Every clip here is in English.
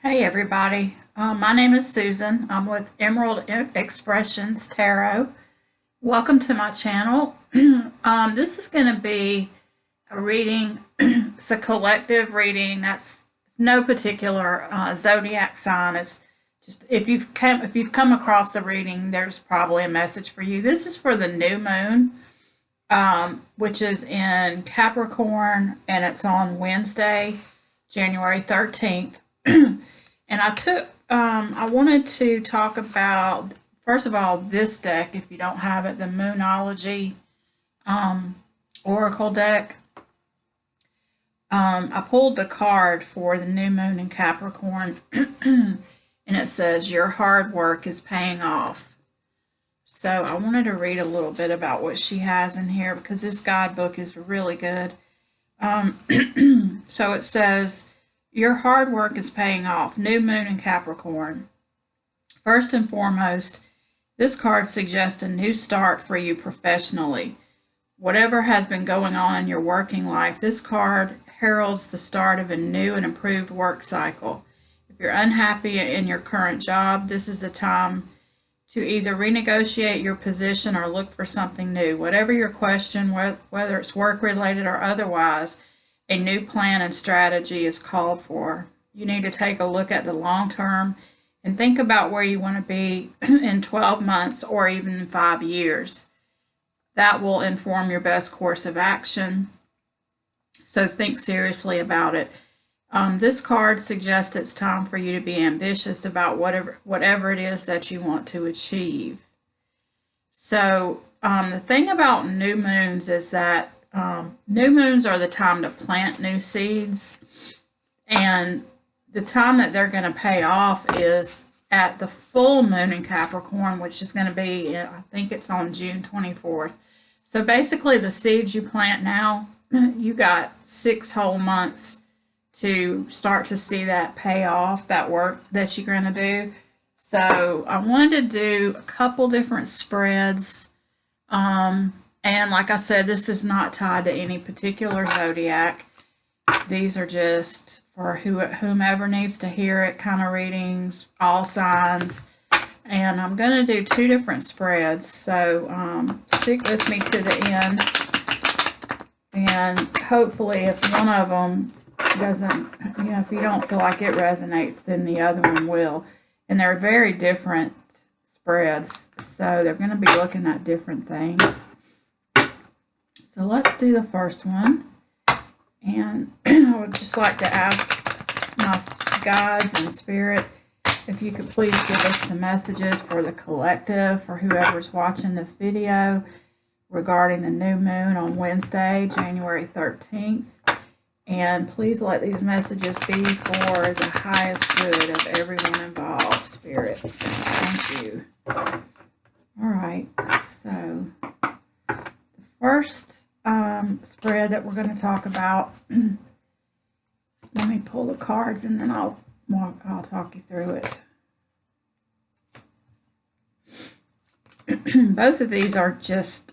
Hey everybody, my name is Susan. I'm with Emerald Expressions Tarot. Welcome to my channel. This is going to be a reading. It's a collective reading. That's no particular zodiac sign. It's just if you've come across the reading, there's probably a message for you. This is for the new moon, which is in Capricorn, and it's on Wednesday, January 13th. And I wanted to talk about, first of all, this deck, if you don't have it, the Moonology Oracle deck. I pulled the card for the new moon in Capricorn, and it says, your hard work is paying off. So I wanted to read a little bit about what she has in here because this guidebook is really good. So it says, your hard work is paying off. New moon in Capricorn. First and foremost, this card suggests a new start for you professionally. Whatever has been going on in your working life, this card heralds the start of a new and improved work cycle. If you're unhappy in your current job, this is the time to either renegotiate your position or look for something new. Whatever your question, whether it's work-related or otherwise, a new plan and strategy is called for. You need to take a look at the long term and think about where you want to be in 12 months or even in 5 years. That will inform your best course of action. So think seriously about it. This card suggests it's time for you to be ambitious about whatever it is that you want to achieve. So the thing about new moons is that new moons are the time to plant new seeds, and the time that they're going to pay off is at the full moon in Capricorn, which is going to be, I think it's on June 24th. So basically the seeds you plant now, you got 6 whole months to start to see that pay off, that work that you're going to do. So I wanted to do a couple different spreads. And like I said, this is not tied to any particular zodiac. These are just for whomever needs to hear it kind of readings, all signs. And I'm going to do 2 different spreads. So stick with me to the end. And hopefully if one of them doesn't, if you don't feel like it resonates, then the other one will. And they're very different spreads. So they're going to be looking at different things. So let's do the first one, and I would just like to ask my guides and spirit if you could please give us the messages for the collective, for whoever's watching this video, regarding the new moon on Wednesday, January 13th. And please let these messages be for the highest good of everyone involved, spirit. Thank you. All right, so the first spread that we're going to talk about. Let me pull the cards and then I'll talk you through it. Both of these are just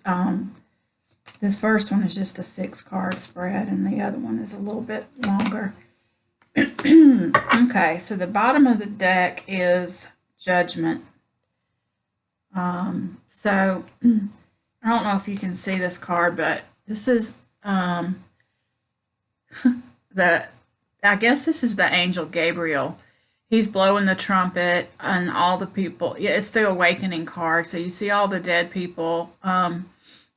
this first one is just a 6-card spread and the other one is a little bit longer. Okay, so the bottom of the deck is Judgment. So I don't know if you can see this card, but this is I guess this is the angel Gabriel. He's blowing the trumpet and all the people. Yeah, it's the awakening card. So you see all the dead people kind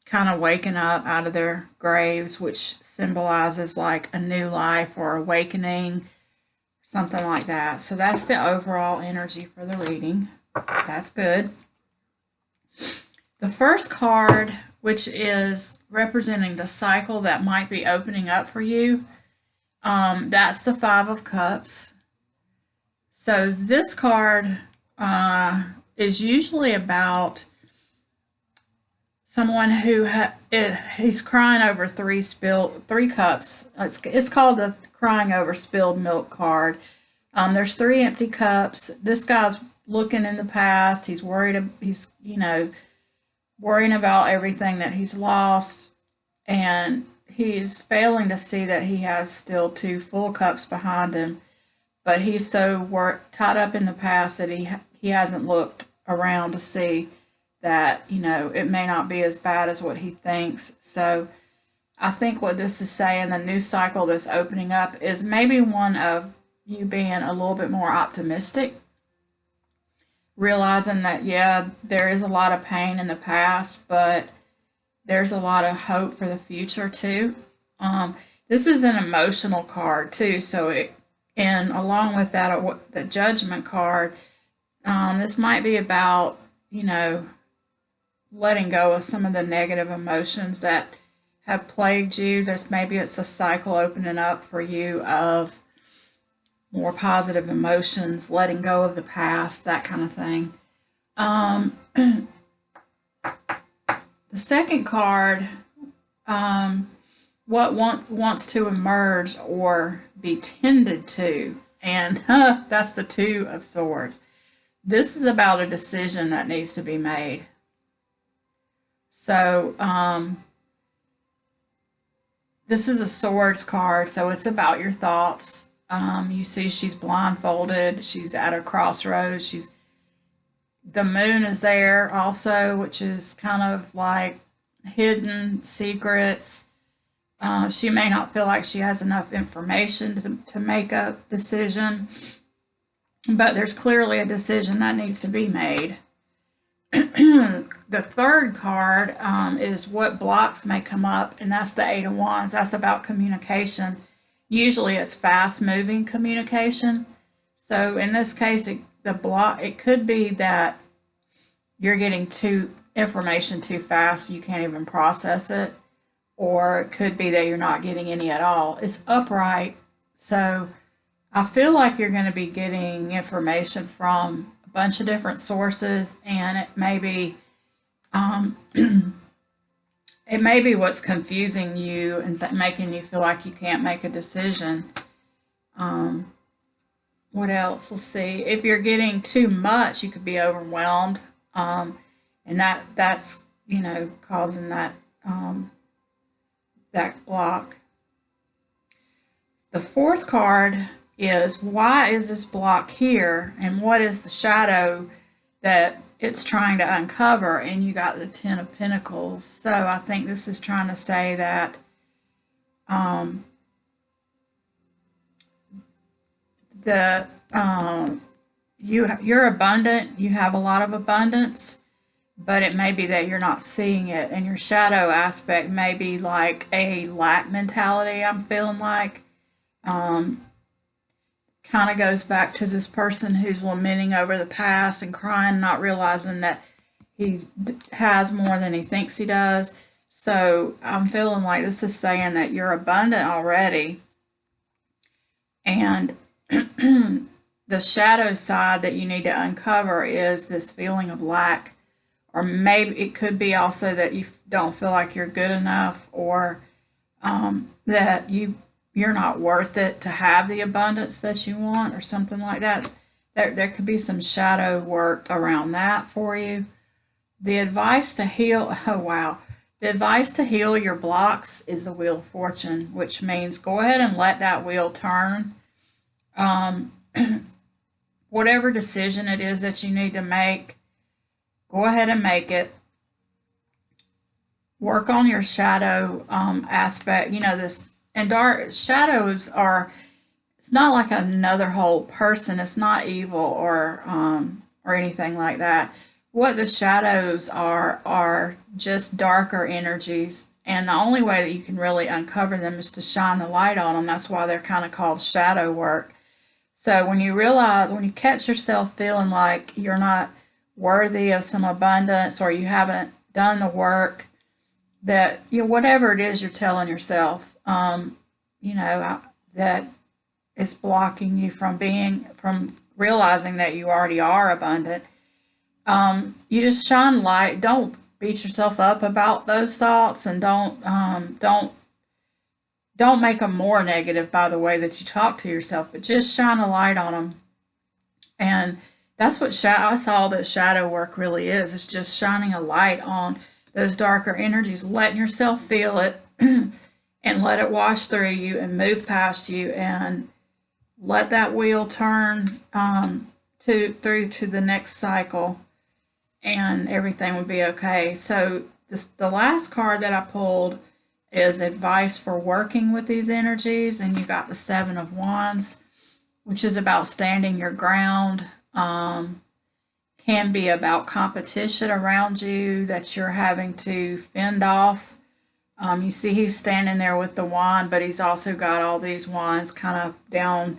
of waking up out of their graves, which symbolizes like a new life or awakening, something like that. So that's the overall energy for the reading. That's good. The first card, which is representing the cycle that might be opening up for you, that's the 5 of Cups. So this card is usually about someone who he's crying over 3 cups. It's called the crying over spilled milk card. There's 3 empty cups. This guy's looking in the past. He's worried. He's worrying about everything that he's lost, and he's failing to see that he has still 2 full cups behind him. but he's so tied up in the past that he hasn't looked around to see that, you know, it may not be as bad as what he thinks. So I think what this is saying, the new cycle that's opening up, is maybe one of you being a little bit more optimistic, realizing that, yeah, there is a lot of pain in the past, but there's a lot of hope for the future too. This is an emotional card too, so and along with that, the Judgment card, this might be about, you know, letting go of some of the negative emotions that have plagued you. Maybe it's a cycle opening up for you of more positive emotions, letting go of the past, that kind of thing. The second card, what wants to emerge or be tended to, and that's the Two of Swords. This is about a decision that needs to be made. So this is a Swords card, so it's about your thoughts. You see she's blindfolded, she's at a crossroads, the moon is there also, which is kind of like hidden secrets. She may not feel like she has enough information to make a decision, but there's clearly a decision that needs to be made. The third card is what blocks may come up, and that's the Eight of Wands. That's about communication. Usually it's fast-moving communication. So in this case, it could be that you're getting information too fast, you can't even process it, or it could be that you're not getting any at all. It's upright, so I feel like you're going to be getting information from a bunch of different sources, and it may be what's confusing you and making you feel like you can't make a decision. What else? Let's see. If you're getting too much, you could be overwhelmed, and that's, you know, causing that that block. The fourth card is, why is this block here, and what is the shadow that it's trying to uncover? And you got the Ten of Pentacles. So I think this is trying to say that you're abundant, you have a lot of abundance, but it may be that you're not seeing it, and your shadow aspect may be like a lack mentality. I'm feeling like kind of goes back to this person who's lamenting over the past and crying, not realizing that he has more than he thinks he does. So I'm feeling like this is saying that you're abundant already, and the shadow side that you need to uncover is this feeling of lack. Or maybe it could be also that you don't feel like you're good enough, or that you're not worth it to have the abundance that you want, or something like that. There could be some shadow work around that for you. The advice to heal, oh wow. The advice to heal your blocks is the Wheel of Fortune, which means go ahead and let that wheel turn. Whatever decision it is that you need to make, go ahead and make it. Work on your shadow aspect. You know, dark shadows are, it's not like another whole person. It's not evil or anything like that. What the shadows are just darker energies. And the only way that you can really uncover them is to shine the light on them. That's why they're kind of called shadow work. So when you catch yourself feeling like you're not worthy of some abundance, or you haven't done the work, that, you know, whatever it is you're telling yourself, you know, that is blocking you from realizing that you already are abundant, you just shine light. Don't beat yourself up about those thoughts, and don't make them more negative by the way that you talk to yourself, but just shine a light on them. And that's what that's all that shadow work really is. It's just shining a light on those darker energies, letting yourself feel it and let it wash through you and move past you, and let that wheel turn through to the next cycle, and everything would be okay. So the last card that I pulled is advice for working with these energies, and you got the Seven of Wands, which is about standing your ground. Can be about competition around you that you're having to fend off. You see he's standing there with the wand, but he's also got all these wands kind of down,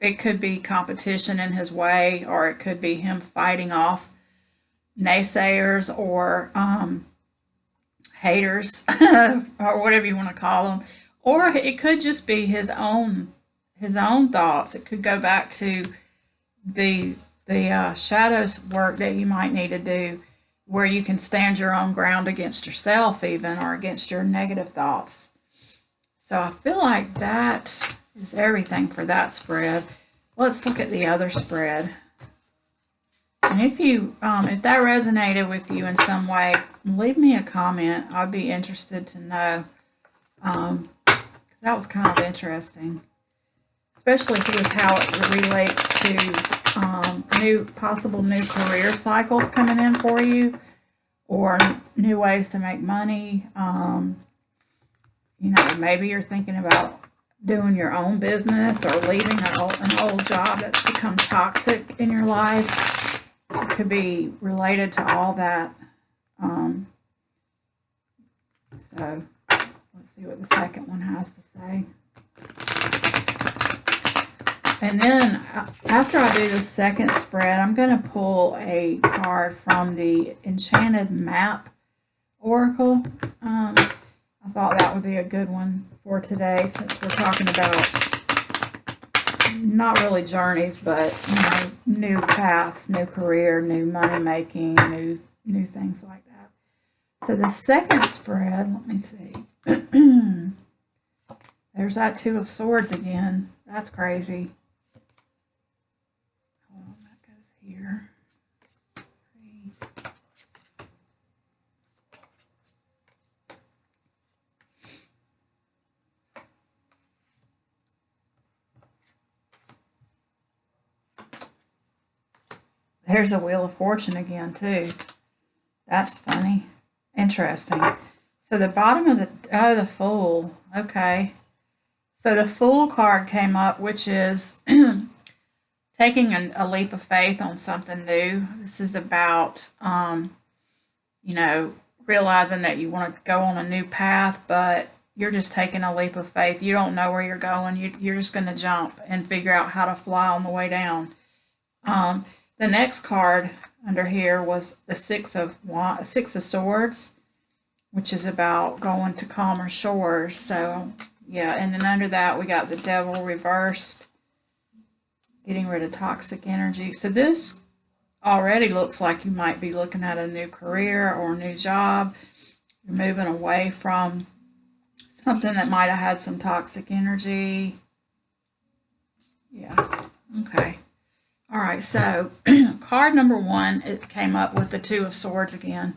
it could be competition in his way, or it could be him fighting off naysayers or haters or whatever you want to call them. Or it could just be his own thoughts. It could go back to the shadows work that you might need to do, where you can stand your own ground against yourself even, or against your negative thoughts. So I feel like that is everything for that spread. Let's look at the other spread. And if that resonated with you in some way, leave me a comment. I'd be interested to know, because that was kind of interesting, especially if it was how it relates to possible new career cycles coming in for you, or new ways to make money. Maybe you're thinking about doing your own business, or leaving an old job that's become toxic in your life. It could be related to all that. So let's see what the second one has to say. And then after I do the second spread, I'm going to pull a card from the Enchanted Map Oracle. I thought that would be a good one for today, since we're talking about not really journeys, but new paths, new career, new money making, new things like that. So the second spread, let me see. There's that Two of Swords again. That's crazy. Here. There's a Wheel of Fortune again too. That's funny. Interesting. So the bottom of the Fool. Okay. So the Fool card came up, which is taking a leap of faith on something new. This is about, realizing that you want to go on a new path, but you're just taking a leap of faith. You don't know where you're going. You're just going to jump and figure out how to fly on the way down. The next card under here was the Six of Swords, which is about going to calmer shores. So, yeah, and then under that we got the Devil reversed, getting rid of toxic energy. So this already looks like you might be looking at a new career or a new job. You're moving away from something that might have had some toxic energy. Yeah, okay. All right, so card number one, it came up with the Two of Swords again.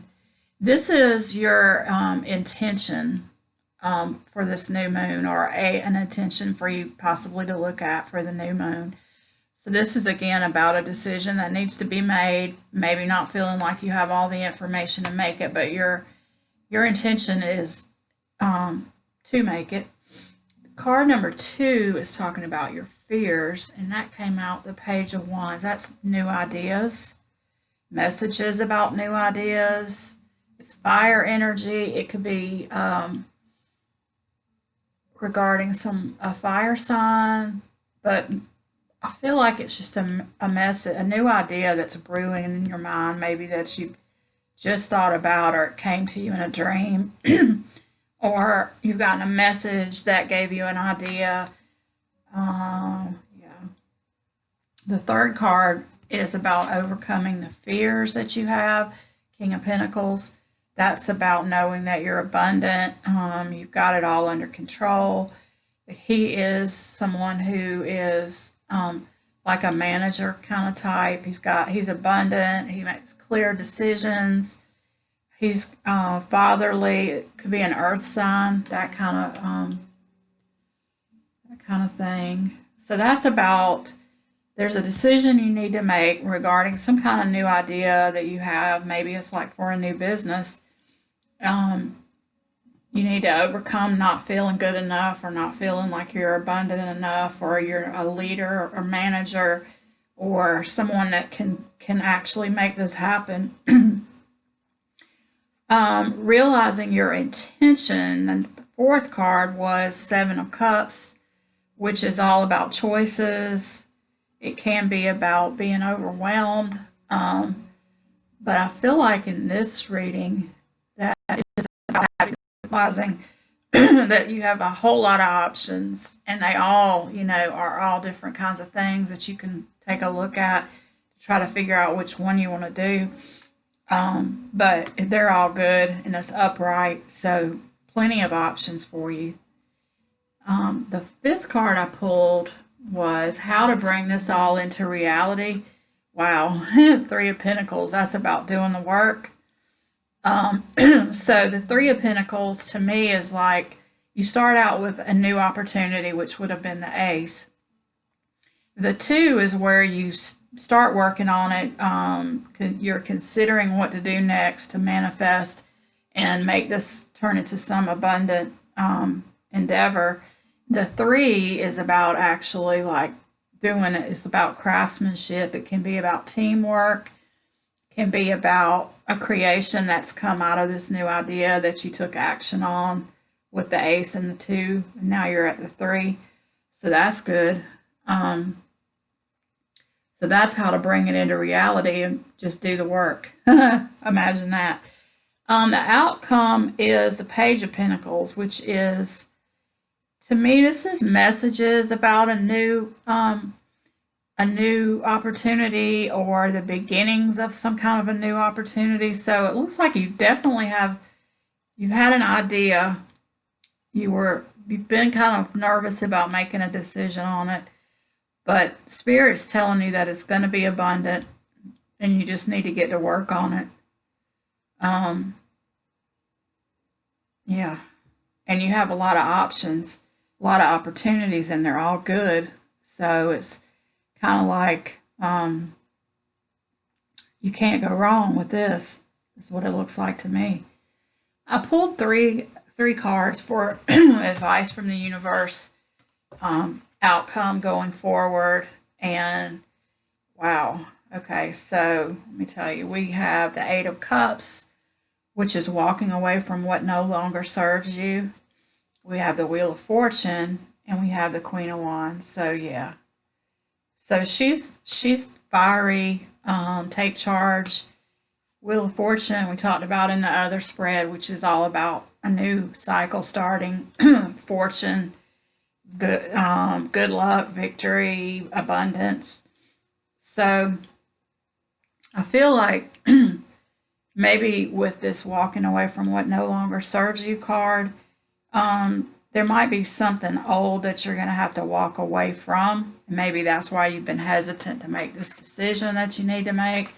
This is your intention for this new moon, or an intention for you possibly to look at for the new moon. So this is again about a decision that needs to be made, maybe not feeling like you have all the information to make it, but your intention is to make it. Card number two is talking about your fears, and that came out the Page of Wands. That's new ideas, messages about new ideas. It's fire energy. It could be regarding a fire sign, but I feel like it's just a message, a new idea that's brewing in your mind, maybe that you just thought about, or it came to you in a dream, or you've gotten a message that gave you an idea. Yeah. The third card is about overcoming the fears that you have, King of Pentacles. That's about knowing that you're abundant. You've got it all under control. He is someone who is like a manager kind of type. He's abundant. He makes clear decisions. He's fatherly. It could be an earth sign, that kind kind of thing. So that's about, there's a decision you need to make regarding some kind of new idea that you have. Maybe it's like for a new business. You need to overcome not feeling good enough or not feeling like you're abundant enough, or you're a leader or manager or someone that can actually make this happen. Realizing your intention, and the fourth card was Seven of Cups, which is all about choices. It can be about being overwhelmed, but I feel like in this reading that it's about realizing that you have a whole lot of options, and they all, are all different kinds of things that you can take a look at to try to figure out which one you want to do. But they're all good and it's upright, so plenty of options for you. The fifth card I pulled was how to bring this all into reality. Wow, Three of Pentacles, that's about doing the work. So the Three of Pentacles to me is like you start out with a new opportunity, which would have been the Ace. The Two is where you start working on it. You're considering what to do next to manifest and make this turn into some abundant endeavor. The Three is about actually like doing it. It's about craftsmanship. It can be about teamwork. It can be about a creation that's come out of this new idea that you took action on with the Ace and the Two. And now you're at the Three. So that's good. So that's how to bring it into reality and just do the work. Imagine that. The outcome is the Page of Pentacles, which is, to me, this is messages about a new opportunity or the beginnings of some kind of a new opportunity. So it looks like you definitely you've had an idea. You've been kind of nervous about making a decision on it. But Spirit's telling you that it's going to be abundant and you just need to get to work on it. Yeah. And you have a lot of options, a lot of opportunities, and they're all good. So it's kind of like you can't go wrong with this, is what it looks like to me. I pulled three cards for advice from the universe. Outcome going forward, and wow, okay, so let me tell you, we have the Eight of Cups, which is walking away from what no longer serves you. We have the Wheel of Fortune, and we have the Queen of Wands. So yeah, so she's fiery, take charge. Wheel of Fortune we talked about in the other spread, which is all about a new cycle starting. Fortune, good luck, victory, abundance. So I feel like maybe with this walking away from what no longer serves you card, there might be something old that you're going to have to walk away from. Maybe that's why you've been hesitant to make this decision that you need to make.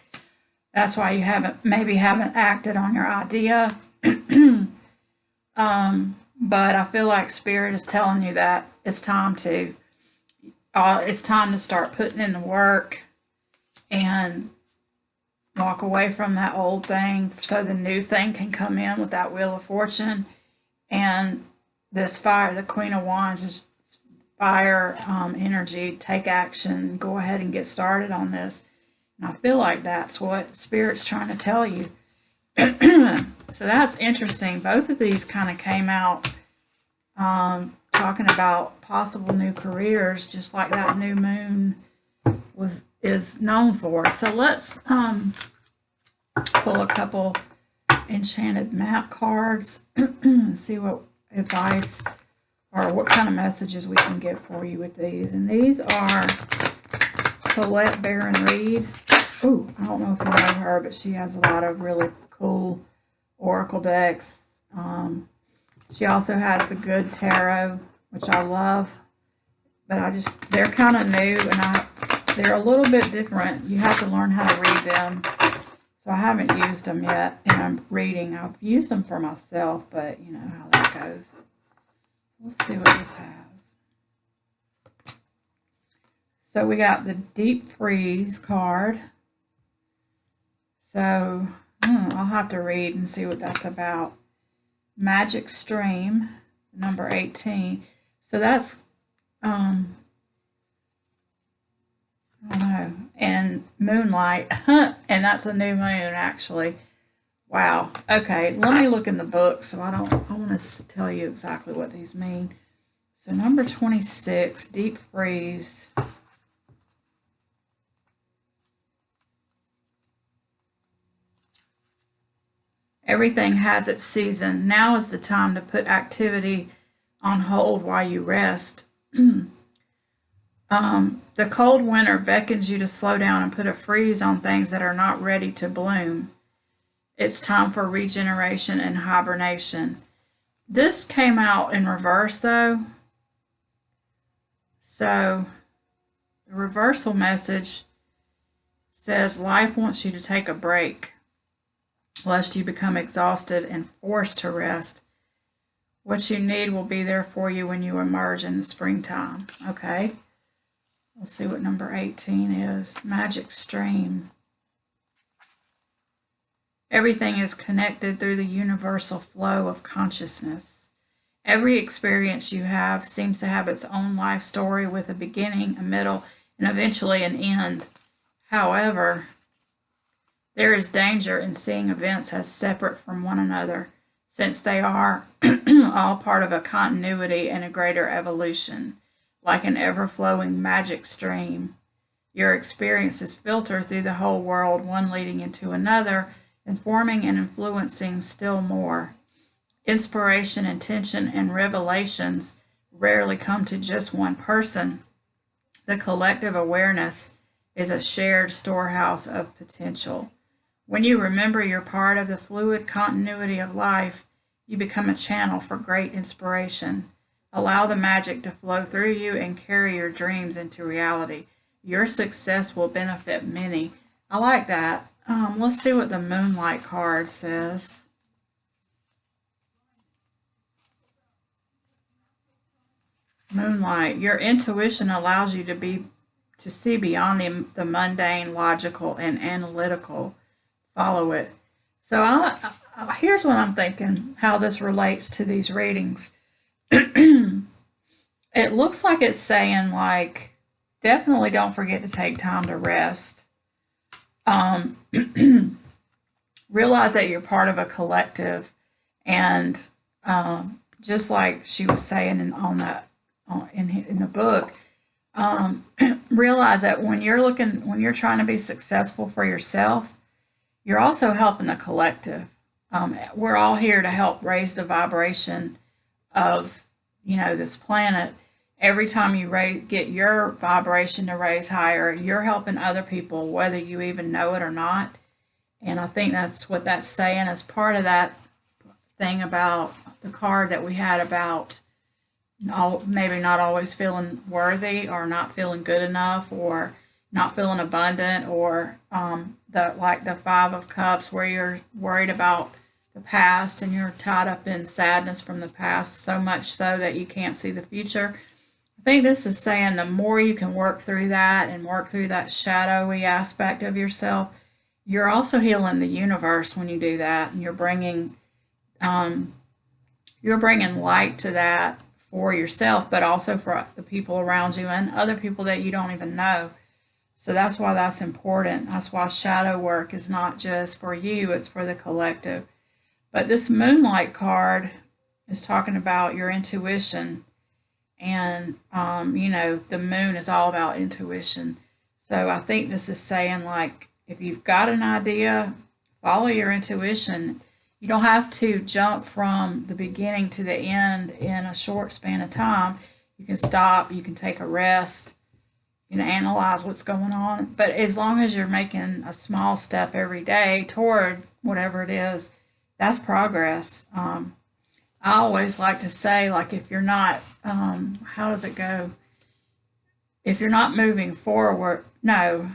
That's why you haven't acted on your idea. But I feel like Spirit is telling you that it's time to start putting in the work and walk away from that old thing so the new thing can come in with that Wheel of Fortune. And this fire, the Queen of Wands, is fire energy. Take action. Go ahead and get started on this. And I feel like that's what Spirit's trying to tell you. So that's interesting. Both of these kind of came out talking about possible new careers, just like that new moon is known for. So let's pull a couple enchanted map cards, see what advice or what kind of messages we can get for you with these. And these are Colette Baron Reed. Oh, I don't know if you know her, but she has a lot of really cool oracle decks. She also has the Good Tarot, which I love, but they're kind of new, and they're a little bit different. You have to learn how to read them. So I haven't used them yet, and I'm reading. I've used them for myself, but you know how that goes. Let's see what this has. So we got the Deep Freeze card. So I'll have to read and see what that's about. Magic Stream, number 18. So that's, I don't know, and Moonlight, and that's a new moon actually. Wow. Okay, let me look in the book so I want to tell you exactly what these mean. So number 26, Deep Freeze. Everything has its season. Now is the time to put activity on hold while you rest. The cold winter beckons you to slow down and put a freeze on things that are not ready to bloom. It's time for regeneration and hibernation. This came out in reverse though. So the reversal message says life wants you to take a break, lest you become exhausted and forced to rest. What you need will be there for you when you emerge in the springtime. Okay. Let's see what number 18 is. Magic Stream. Everything is connected through the universal flow of consciousness. Every experience you have seems to have its own life story with a beginning, a middle, and eventually an end. However, there is danger in seeing events as separate from one another, since they are all part of a continuity and a greater evolution. Like an ever-flowing magic stream, your experiences filter through the whole world, one leading into another, informing and influencing still more. Inspiration, intention, and revelations rarely come to just one person. The collective awareness is a shared storehouse of potential. When you remember you're part of the fluid continuity of life, you become a channel for great inspiration. Allow the magic to flow through you and carry your dreams into reality. Your success will benefit many. I like that. Let's see what the Moonlight card says. Moonlight, your intuition allows you to see beyond the mundane, logical, and analytical. Follow it. So here's what I'm thinking, how this relates to these readings. It looks like it's saying, like, definitely don't forget to take time to rest. Realize that you're part of a collective, and just like she was saying in the book, realize that when you're trying to be successful for yourself, you're also helping the collective. We're all here to help raise the vibration of, this planet. Every time you get your vibration to raise higher, you're helping other people, whether you even know it or not. And I think that's what that's saying as part of that thing about the card that we had about maybe not always feeling worthy, or not feeling good enough, or not feeling abundant, or the Five of Cups, where you're worried about the past and you're tied up in sadness from the past, so much so that you can't see the future. I think this is saying the more you can work through that and work through that shadowy aspect of yourself, you're also healing the universe when you do that, and you're bringing light to that for yourself, but also for the people around you and other people that you don't even know. So that's why that's important. That's why shadow work is not just for you, it's for the collective. But this Moonlight card is talking about your intuition, and the moon is all about intuition. So I think this is saying, like, if you've got an idea, follow your intuition. You don't have to jump from the beginning to the end in a short span of time. You can stop, you can take a rest, you can analyze what's going on. But as long as you're making a small step every day toward whatever it is, that's progress. I always like to say, like, if you're not, how does it go? If you're not moving forward, if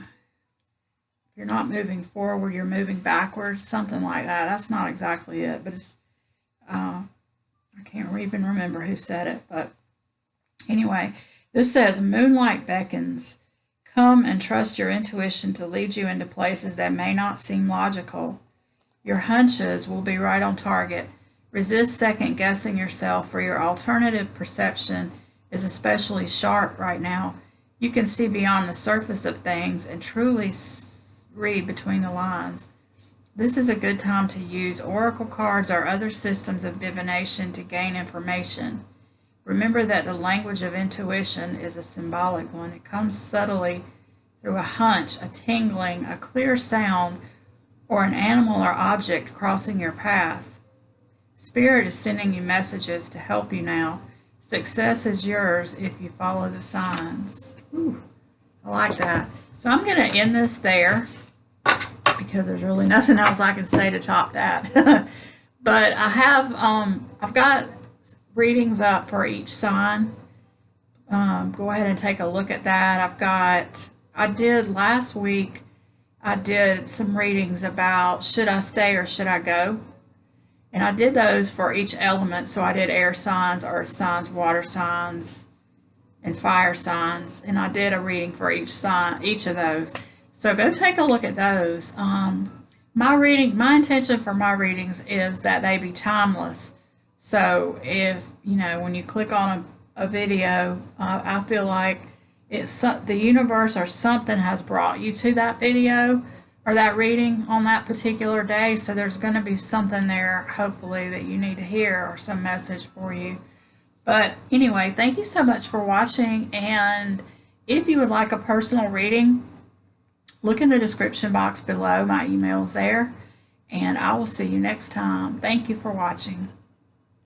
you're not moving forward, you're moving backwards, something like that. That's not exactly it, but it's, I can't even remember who said it, but anyway, this says Moonlight beckons. Come and trust your intuition to lead you into places that may not seem logical. Your hunches will be right on target. Resist second guessing yourself, for your alternative perception is especially sharp right now. You can see beyond the surface of things and truly read between the lines. This is a good time to use oracle cards or other systems of divination to gain information. Remember that the language of intuition is a symbolic one. It comes subtly through a hunch, a tingling, a clear sound, or an animal or object crossing your path. Spirit is sending you messages to help you now. Success is yours if you follow the signs. Ooh, I like that. So I'm going to end this there because there's really nothing else I can say to top that. But I have, I've got readings up for each sign. Go ahead and take a look at that. I did last week, I did some readings about should I stay or should I go? And I did those for each element. So I did air signs, earth signs, water signs, and fire signs. And I did a reading for each sign, each of those. So go take a look at those. My intention for my readings is that they be timeless. So if, when you click on a video, I feel like the universe or something has brought you to that video or that reading on that particular day. So there's going to be something there, hopefully, that you need to hear or some message for you. But anyway, thank you so much for watching. And if you would like a personal reading, look in the description box below. My email is there. And I will see you next time. Thank you for watching.